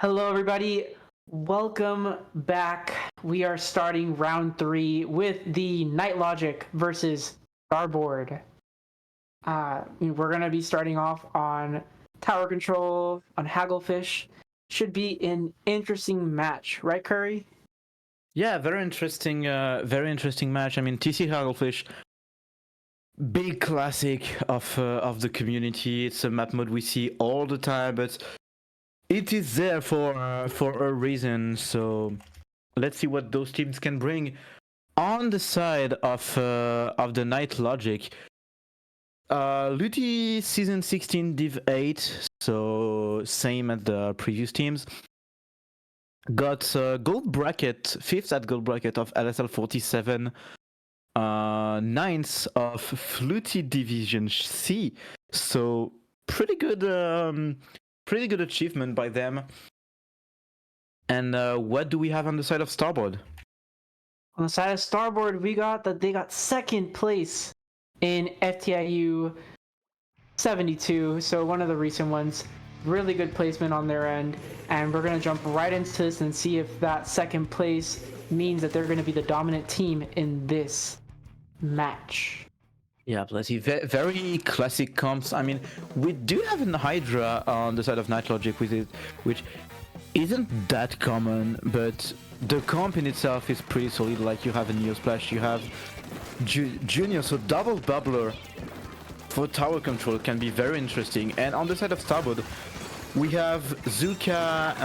Hello, everybody. Welcome back. We are starting round 3 with the Night Logic versus Starboard. We're going to be starting off on tower control on Hagglefish. Should be an interesting match, right, Curry? Yeah, very interesting match. I mean, TC Hagglefish, big classic of the community. It's a map mode we see all the time, but it is there for a reason. So let's see what those teams can bring. On the side of the Night Logic, Luti season 16 Div 8, so same as the previous teams. Got gold bracket, 5th at gold bracket of LSL 47, 9th of Fluty Division C. So pretty good achievement by them. And what do we have on the side of Starboard? On the side of Starboard, we got that they got second place in FTIU 72, so one of the recent ones. Really good placement on their end, and we're going to jump right into this and see if that second place means that they're going to be the dominant team in this match. Yeah, plenty. Very classic comps. I mean, we do have an Hydra on the side of Night Logic with it, which isn't that common, but the comp in itself is pretty solid. Like, you have a Neo Splash, you have Junior, so double bubbler for tower control can be very interesting. And on the side of Starboard, we have Zuka,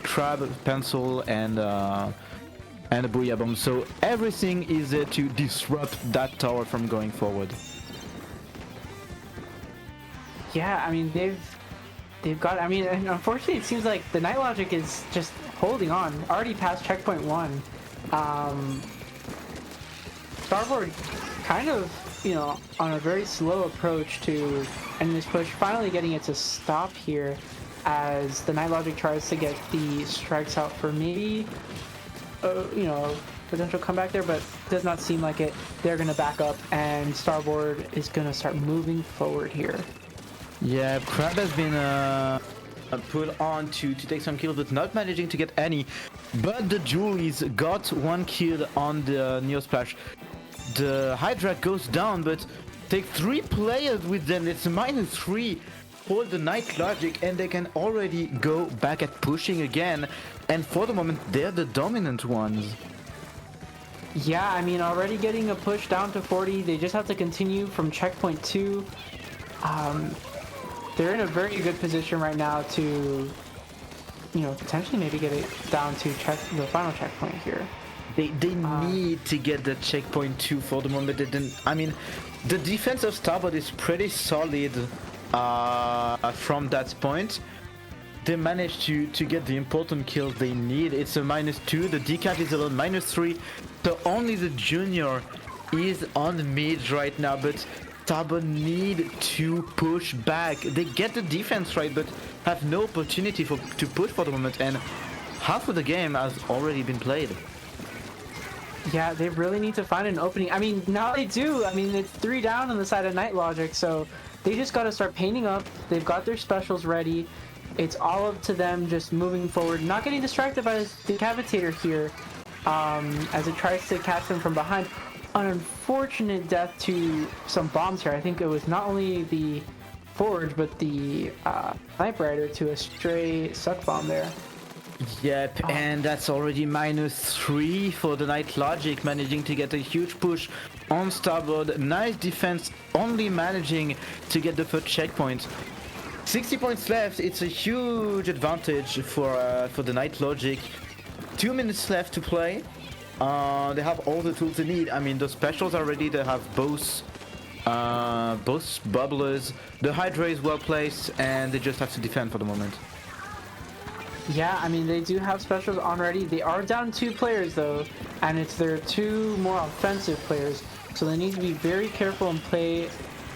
Crab, Pencil, and a Booyah Bomb. So everything is there to disrupt that tower from going forward. Yeah, I mean, they've got, I mean, and unfortunately, it seems like the Night Logic is just holding on, already past checkpoint 1. Starboard kind of, on a very slow approach to end this push, finally getting it to stop here as the Night Logic tries to get the strikes out for maybe, potential comeback there, but does not seem like it. They're going to back up, and Starboard is going to start moving forward here. Yeah, Crab has been put on to take some kills, but not managing to get any. But the Julies got one kill on the Neo Splash. The Hydra goes down, but take 3 players with them. It's a -3 for the Night Logic, and they can already go back at pushing again. And for the moment, they're the dominant ones. Yeah, I mean, already getting a push down to 40. They just have to continue from checkpoint 2. They're in a very good position right now to, potentially maybe get it down to the final checkpoint here. They need to get the checkpoint 2 for the moment. I mean, the defense of Starboard is pretty solid from that point. They managed to get the important kills they need. It's a -2. The decaf is alone -3. So only the Junior is on mid right now, but Starboard need to push back. They get the defense right, but have no opportunity to push for the moment. And half of the game has already been played. Yeah, they really need to find an opening. I mean, now they do. I mean, it's 3 down on the side of Night Logic, so they just got to start painting up. They've got their specials ready. It's all up to them just moving forward, not getting distracted by this decavitator here as it tries to catch them from behind. An unfortunate death to some bombs here. I think it was not only the Forge, but the Sniper Rider to a stray suck bomb there. Yep, and that's already -3 for the Night Logic, managing to get a huge push on Starboard. Nice defense, only managing to get the first checkpoint. 60 points left. It's a huge advantage for the Night Logic. 2 minutes left to play. They have all the tools they need. I mean, the specials are ready. They have both bubblers. The Hydra is well placed, and they just have to defend for the moment. Yeah, I mean, they do have specials on ready. They are down 2 players, though, and it's their 2 more offensive players. So they need to be very careful and play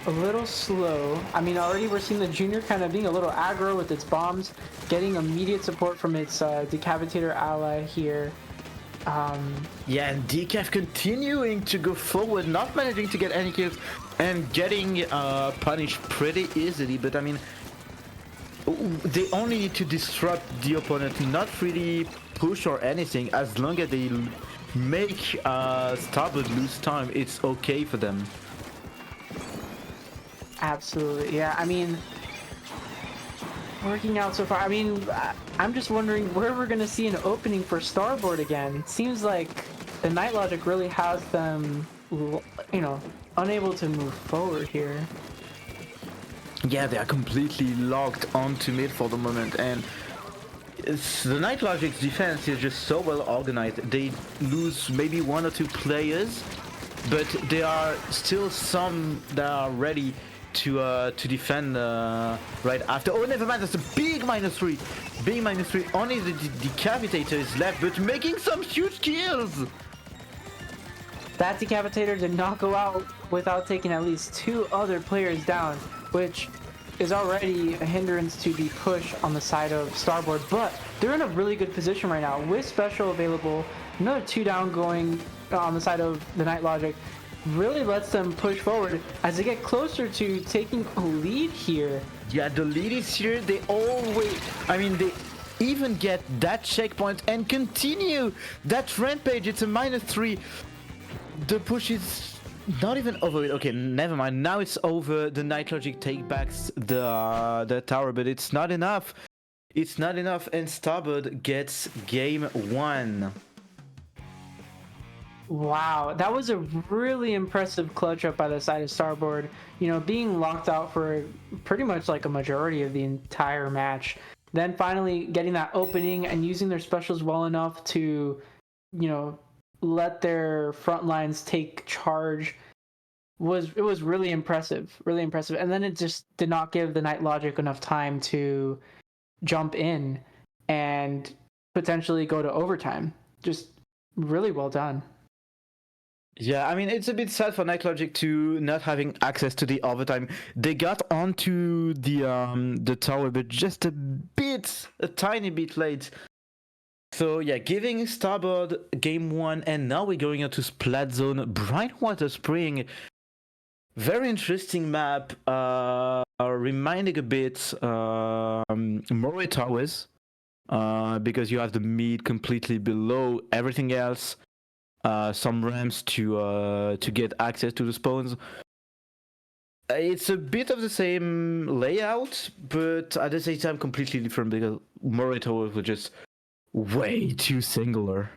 a little slow. I mean, already we're seeing the Junior kind of being a little aggro with its bombs, getting immediate support from its decavitator ally here. Yeah, and Decaf continuing to go forward, not managing to get any kills, and getting punished pretty easily. But I mean, they only need to disrupt the opponent, not really push or anything. As long as they make Starboard lose time, it's okay for them. Absolutely, yeah. I mean, working out so far. I mean, I'm just wondering where we're gonna see an opening for Starboard again. It seems like the Night Logic really has them, unable to move forward here. Yeah, they are completely locked onto mid for the moment, and the Night Logic's defense is just so well organized. They lose maybe 1 or 2 players, but there are still some that are ready to defend right after. Oh, never mind, that's a big -3. Big -3. Only the Decapitator is left, but making some huge kills. That Decapitator did not go out without taking at least 2 other players down, which is already a hindrance to the push on the side of Starboard, but they're in a really good position right now with special available. Another 2 down going on the side of the Night Logic really lets them push forward as they get closer to taking a lead here. Yeah, the lead is here. They even get that checkpoint and continue that rampage. It's a -3. The push is not even over it. Okay, never mind. Now it's over. The Night Logic take back the tower, but it's not enough. It's not enough, and Starboard gets game 1. Wow, that was a really impressive clutch up by the side of Starboard. Being locked out for pretty much like a majority of the entire match. Then finally getting that opening and using their specials well enough to, let their front lines take charge was really impressive, really impressive. And then it just did not give the Night Logic enough time to jump in and potentially go to overtime. Just really well done. Yeah, I mean, it's a bit sad for Night Logic to not having access to the overtime. They got onto the tower, but just a tiny bit late. So yeah, giving Starboard game 1, and now we're going into Splat Zone, Brinewater Spring. Very interesting map, reminding a bit Moray Towers, because you have the mid completely below everything else. Some ramps to get access to the spawns. It's a bit of the same layout, but at the same time completely different because Moray Towers were just way too singular.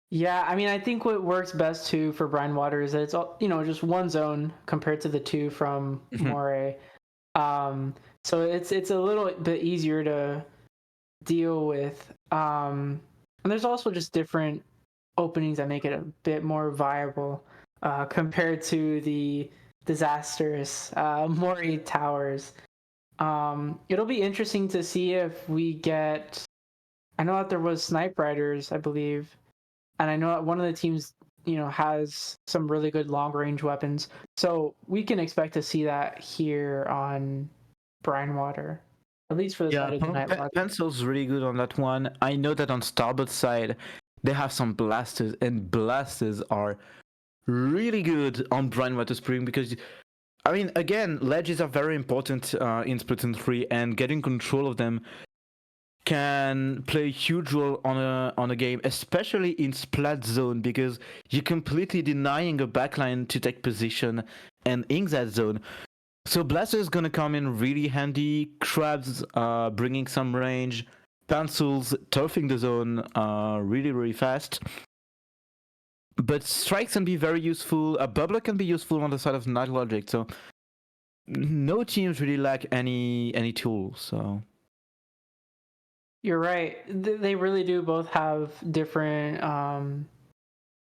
Yeah, I mean, I think what works best too for Brinewater is that it's all, just one zone compared to the 2 from Moray. So it's a little bit easier to deal with. And there's also just different openings that make it a bit more viable compared to the disastrous Moray Towers. It'll be interesting to see if we get. I know that there was Snipe Riders, I believe, and I know that one of the teams, has some really good long-range weapons. So we can expect to see that here on Brinewater, at least for the side of the Night Logic. Pencil's really good on that one. I know that on Starboard's side, they have some blasters, and blasters are really good on Brinewater Spring because, I mean, again, ledges are very important in Splatoon 3, and getting control of them can play a huge role on a game, especially in Splat Zone, because you're completely denying a backline to take position and in that zone. So Blaster is gonna come in really handy. Crabs bringing some range, pencils turfing the zone really fast. But strikes can be very useful. A bubbler can be useful on the side of Night Logic. So no teams really lack any tools. So. You're right. They really do both have different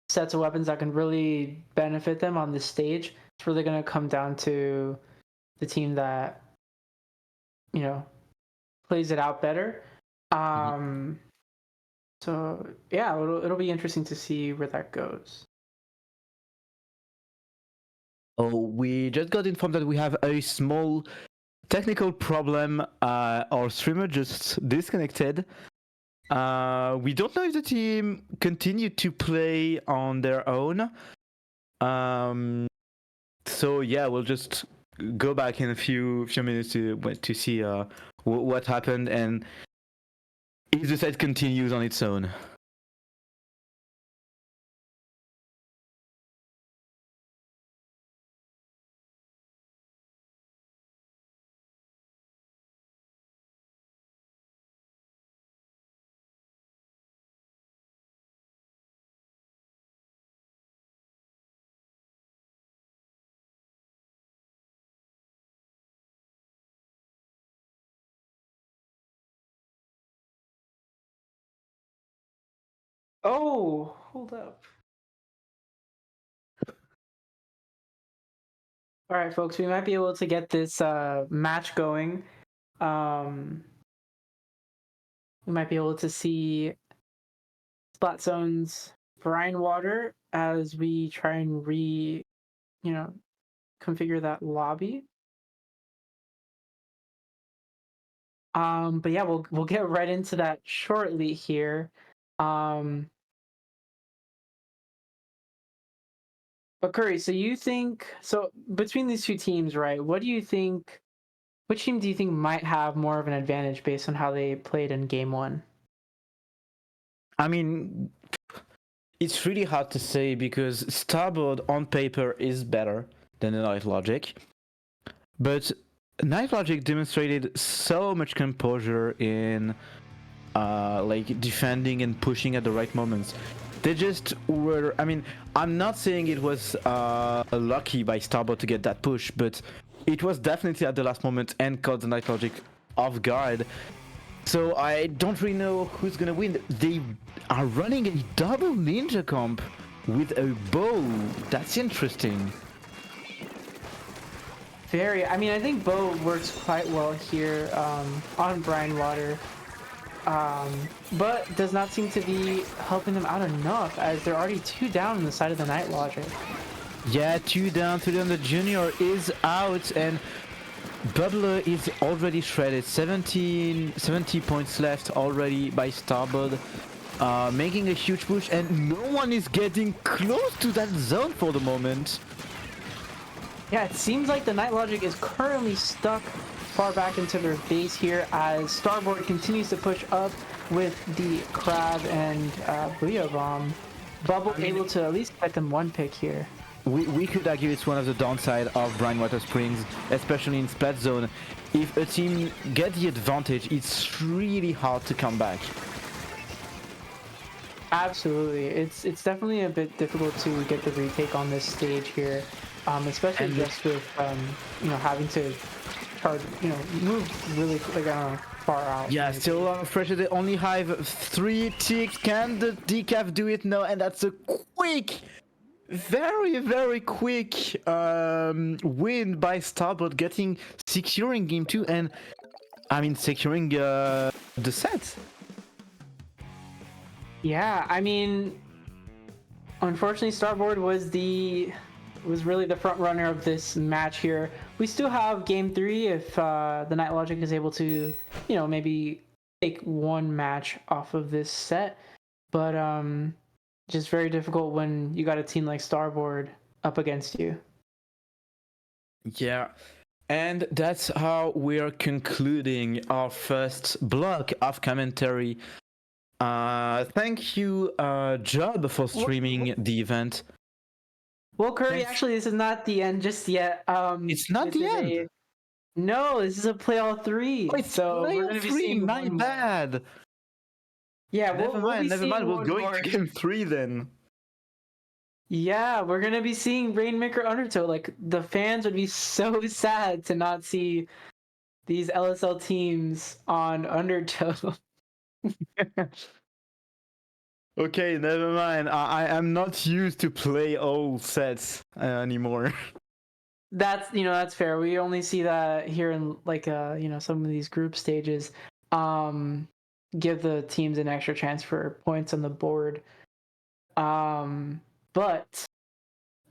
sets of weapons that can really benefit them on this stage. It's really going to come down to the team that, plays it out better. So yeah, it'll be interesting to see where that goes. Oh, we just got informed that we have a small technical problem. Our streamer just disconnected. We don't know if the team continued to play on their own. So yeah, we'll just go back in a few minutes to see what happened and if the set continues on its own. Oh, hold up. All right, folks, we might be able to get this match going. We might be able to see Splat Zone's Brinewater as we try and configure that lobby. But yeah, we'll get right into that shortly here. But Curry, so you think between these two teams, right? What do you think? Which team do you think might have more of an advantage based on how they played in game one? I mean, it's really hard to say because Starboard on paper is better than the Night Logic, but Night Logic demonstrated so much composure in like defending and pushing at the right moments. They just were. I mean, I'm not saying it was lucky by Starboard to get that push, but it was definitely at the last moment and caught the Night Logic off guard. So I don't really know who's gonna win. They are running a double ninja comp with a bow. That's interesting. Very. I mean, I think Bo works quite well here on Brinewater, but does not seem to be helping them out enough as they're already 2 down on the side of the Night Logic. Yeah, 2 down. The junior is out and Bubbler is already shredded. 70 points left already by Starboard, making a huge push, and no one is getting close to that zone for the moment. Yeah, it seems like the Night Logic is currently stuck far back into their base here as Starboard continues to push up with the Crab and Booyah Bomb. Bubble able to at least get them 1 pick here. We could argue it's one of the downside of Brinewater Springs, especially in Splat Zone. If a team gets the advantage, it's really hard to come back. Absolutely, it's definitely a bit difficult to get the retake on this stage here, especially and just with having to charge, move really far out. Yeah, still a lot of pressure. They only have 3 ticks. Can the decaf do it? No, and that's a quick. Very, very quick win by Starboard, securing game 2 and securing the set. Yeah, I mean, unfortunately, Starboard was really the front runner of this match here. We still have game 3 if the Night Logic is able to, maybe take 1 match off of this set, but just very difficult when you got a team like Starboard up against you. Yeah, and that's how we're concluding our first block of commentary. Thank you, Job, for streaming the event. Well, Curry, actually, this is not the end just yet. It's not the end. No, this is a play all 3. Oh, so we're gonna be seeing my bad. Yeah, never mind. We'll go into game 3 then. Yeah, we're gonna be seeing Rainmaker Undertow. Like, the fans would be so sad to not see these LSL teams on Undertow. Okay, never mind. I am not used to play all sets anymore. That's fair. We only see that here in some of these group stages. Give the teams an extra chance for points on the board. But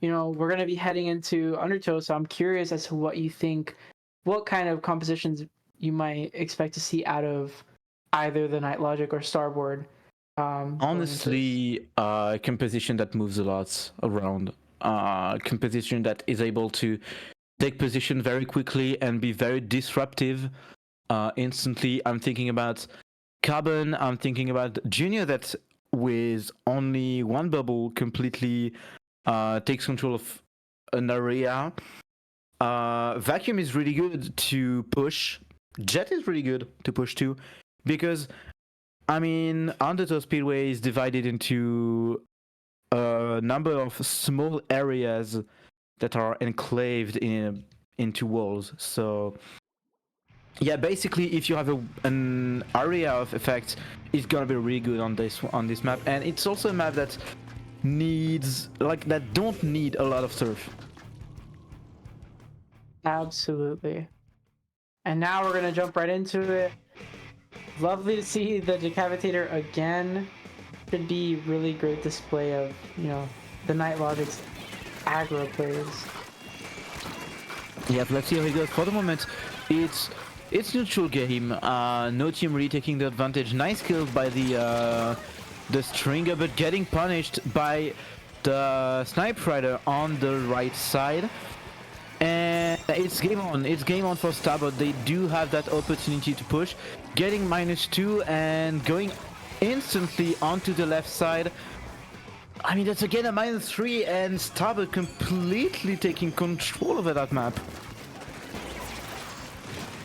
we're gonna be heading into Undertow, so I'm curious as to what you think, what kind of compositions you might expect to see out of either the Night Logic or Starboard. Honestly, composition that moves a lot around. Composition that is able to take position very quickly and be very disruptive instantly. I'm thinking about Carbon, I'm thinking about Junior that with only one bubble completely takes control of an area. Vacuum is really good to push. Jet is really good to push too, because I mean, Undertow Spillway is divided into a number of small areas that are enclaved into walls. So yeah, basically, if you have an area of effect, it's gonna be really good on this map, and it's also a map that don't need a lot of surf. Absolutely. And now we're gonna jump right into it. Lovely to see the Decapitator again. Should be really great display of, you know, the Night Logic's aggro plays. Yeah, let's see how he goes. For the moment, it's neutral game. No team really taking the advantage. Nice kills by the Stringer, but getting punished by the Snipe Rider on the right side. And it's game on. It's game on for Starboard. They do have that opportunity to push. Getting -2 and going instantly onto the left side. I mean, that's again a -3, and Starboard completely taking control over that map.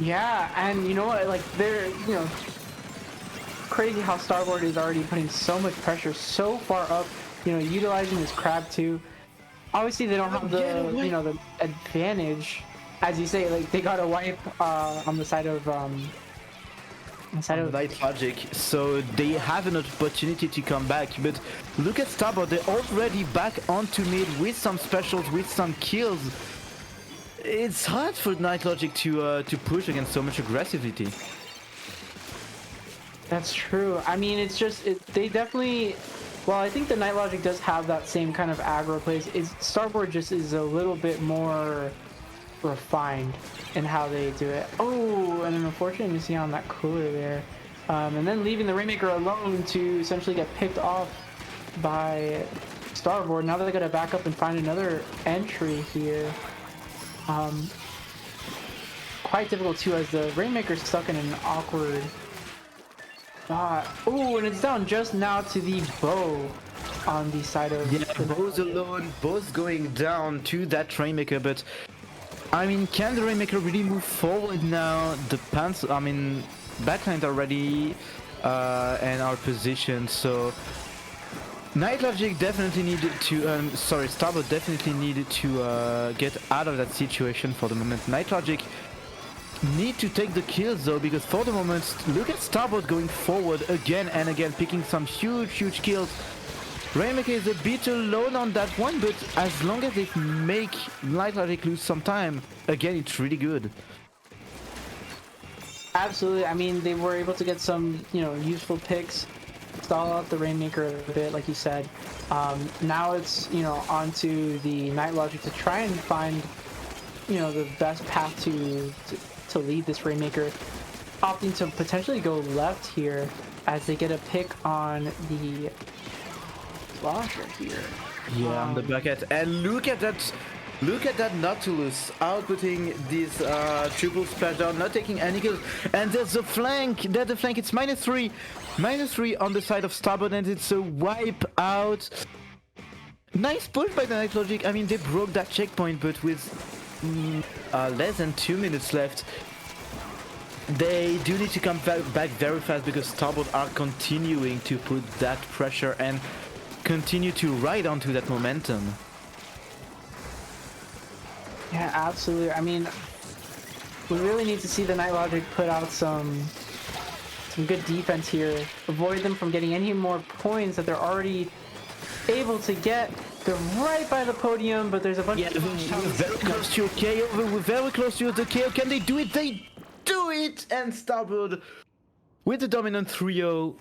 Yeah, and you know what? Like, they're, you know, crazy how Starboard is already putting so much pressure so far up, you know, utilizing this crab too. Obviously, they don't have the, you know, the advantage, as you say. Like, they got a wipe on the side of Night Logic, so they have an opportunity to come back. But look at Starboard; they're already back onto mid with some specials, with some kills. It's hard for Night Logic to push against so much aggressivity. That's true. I mean, it's just they definitely. Well, I think the Night Logic does have that same kind of aggro plays. Starboard just is a little bit more refined in how they do it. Oh, and an unfortunate missing on that cooler there. And then leaving the Rainmaker alone to essentially get picked off by Starboard. Now they gotta back up and find another entry here. Quite difficult too, as the Rainmaker's stuck in an awkward spot. Oh, and it's down just now to the bow on the side of... Yeah, both alone, both going down to that Rainmaker, but I mean, can the Rainmaker really move forward now? The pants, I mean, backlines are ready and are positioned, so Night Logic definitely needed to, Starboard definitely needed to get out of that situation for the moment. Night Logic need to take the kills though, because for the moment, look at Starboard going forward again and again, picking some huge kills. Rainmaker is a bit alone on that one, but as long as they make Night Logic lose some time, again, it's really good. Absolutely. I mean, they were able to get some, you know, useful picks, stall out the Rainmaker a bit, like you said. Now it's, you know, onto the Night Logic to try and find, you know, the best path to lead this Rainmaker, opting to potentially go left here as they get a pick on the Slosher here. Yeah, on the bucket. And look at that Nautilus outputting this triple splashdown, not taking any kills. And there's the flank. There's the flank. It's -3 on the side of Starboard, and it's a wipe out. Nice push by the Night Logic. I mean, they broke that checkpoint, but with less than 2 minutes left, they do need to come back very fast, because Starboard are continuing to put that pressure and continue to ride onto that momentum. Yeah, absolutely. I mean, we really need to see the Night Logic put out some good defense here, avoid them from getting any more points that they're already able to get. They're right by the podium, but there's a bunch of... Very close to your KO. We're very close to the KO. Can they do it? They do it! And Starboard with the dominant 3-0.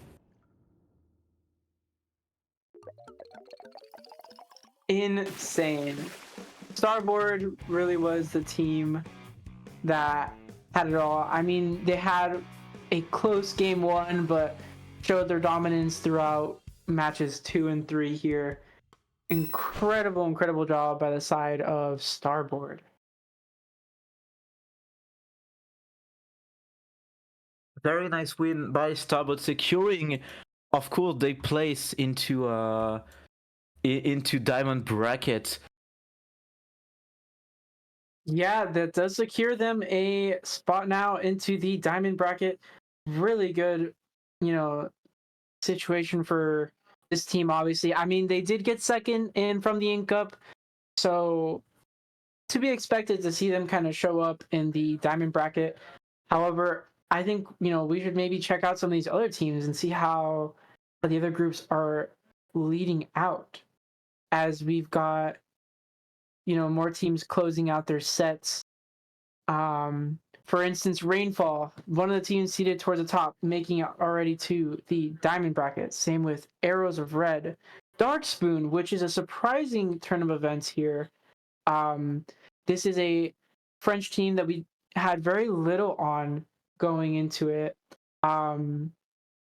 Insane. Starboard really was the team that had it all. I mean, they had a close game 1, but showed their dominance throughout matches 2 and 3 here. Incredible job by the side of Starboard. Very nice win by Starboard, securing, of course, their place into Diamond bracket. Yeah, that does secure them a spot now into the Diamond bracket. Really good, you know, situation for this team, obviously. I mean, they did get second in from the Ink Cup, so to be expected to see them kind of show up in the Diamond bracket. However, I think, we should maybe check out some of these other teams and see how the other groups are leading out, as we've got, more teams closing out their sets. For instance, Rainfall, one of the teams seated towards the top, making it already to the Diamond bracket. Same with Arrows of Red. Dark Spoon, which is a surprising turn of events here. Um, this is a French team that we had very little on going into it.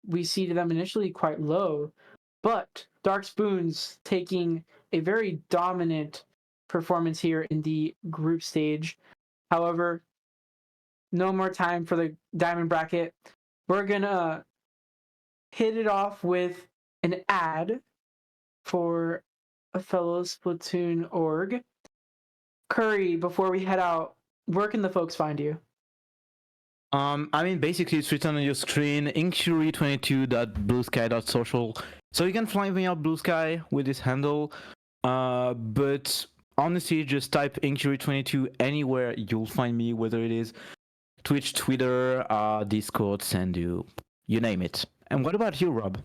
We seeded them initially quite low, but Dark Spoons taking a very dominant performance here in the group stage. However, no more time for the Diamond bracket. We're gonna hit it off with an ad for a fellow Splatoon org. Curry, before we head out, where can the folks find you? Basically, it's written on your screen, inquiry22.bluesky.social. So you can find me on Blue Sky with this handle. But honestly, just type inquiry22 anywhere, you'll find me, whether it is Twitch, Twitter, Discord, Sandu, you name it. And what about you, Rob?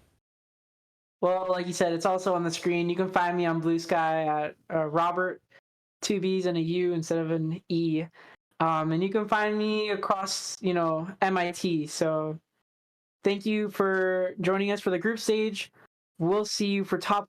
Well, like you said, it's also on the screen. You can find me on Blue Sky at Robert, two B's and a U instead of an E. And you can find me across, MIT. So thank you for joining us for the group stage. We'll see you for top